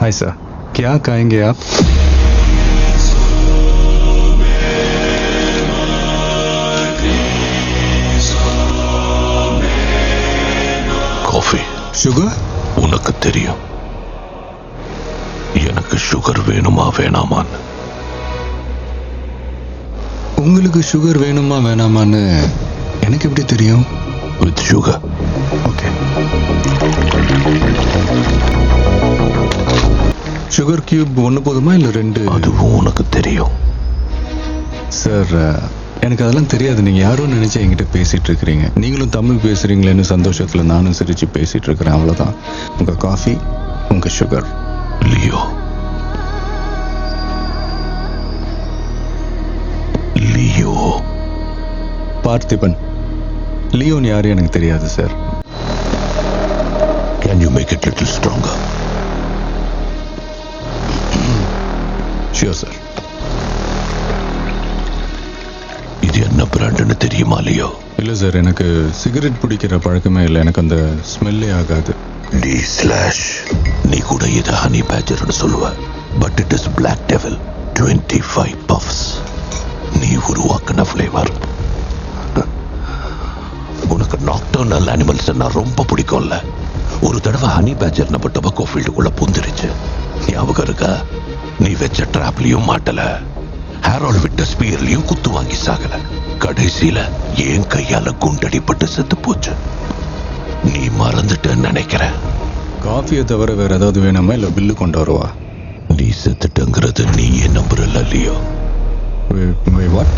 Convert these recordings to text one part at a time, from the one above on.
Hi sir, क्या खाएंगे आप? காஃபி. சுகர்? உனக்கு தெரியும் எனக்கு சுகர் வேணுமா வேணாமான்னு. உங்களுக்கு சுகர் வேணுமா வேணாமான்னு எனக்கு எப்படி தெரியும்? With sugar. Okay. Sugar cube ஒன்று போதுமா இல்லை 2? அதுவும் உனக்கு தெரியும். சார், எனக்கு அதெல்லாம் தெரியாது. நீங்கள் யாரும் நினைச்சு என்கிட்ட பேசிட்டு இருக்கிறீங்க. நீங்களும் தமிழ் பேசுறீங்களேன்னு சந்தோஷத்தில் நானும் சிரிச்சு பேசிட்டு இருக்கிறேன், அவ்வளோதான். உங்கள் காஃபி, உங்கள் சுகர். லியோ. லியோ. பார்த்திபன். லியோன் யாரு எனக்கு தெரியாது sir. Can you make it little stronger? Sure sir. இது என்ன பிராண்டுன்னு தெரியுமா லியோ? இல்லை சார், எனக்கு சிகரெட் பிடிக்கிற பழக்கமே இல்லை. எனக்கு அந்த ஸ்மெல்லே ஆகாது. நீ கூட இதை ஹனி பேஜர்னு சொல்லுவ, but it is black devil 25 puffs. நீ உருவாக்கின ஃப்ளேவர். உனக்கு நாக்டர்னல் அனிமல்ஸ் ரொம்ப பிடிக்கும்ல. ஒரு தடவை ஹனி பேஜர் நம்ம டொபாக்கோ ஃபீல்டுக்குள்ள பூந்துருச்சு. ஞாபகம் இருக்கா? நீ வச்ச டிராப்லயும் மாட்டல, ஹேரோல் விட்ட ஸ்பீர்லயும் குத்து வாங்கி சாகல. கடைசியில என் கையால குண்டடிப்பட்டு செத்து போச்சு. நீ மறந்துட்டேன்னு நினைக்கிறேன். காஃபியை தவிர வேற ஏதாவது வேணுமா, இல்லை பில்லு கொண்டு வருவா? நீ செத்துட்டங்கிறது நீ ஏன் நம்புறல லியோ? வாட்?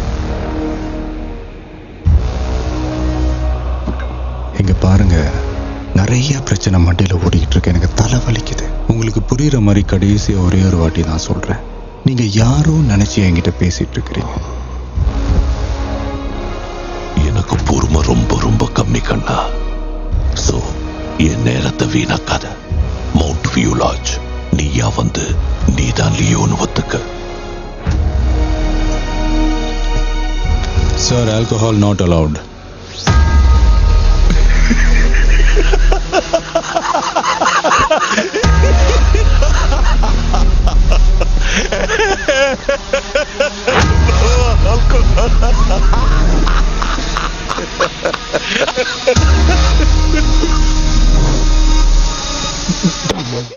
இங்க பாருங்க, நிறைய பிரச்சனை மண்டியில் ஓடிக்கிட்டு இருக்கு. எனக்கு தலை வலிக்குது. உங்களுக்கு புரியுற மாதிரி கடைசியா ஒரே ஒரு வாட்டி நான் சொல்றேன். நீங்க யாரோ நினைச்சு என்கிட்ட பேசிட்டு இருக்கிறீங்க. எனக்கு பொறுமை ரொம்ப ரொம்ப கம்மி கண்ணா. சோ என் நேரத்தை வீணாக்காத. மவுண்ட் வியூ லாட்ஜ் நீயா வந்து நீதான் லியோன்னு ஒத்துக்க. Sir, alcohol not allowed.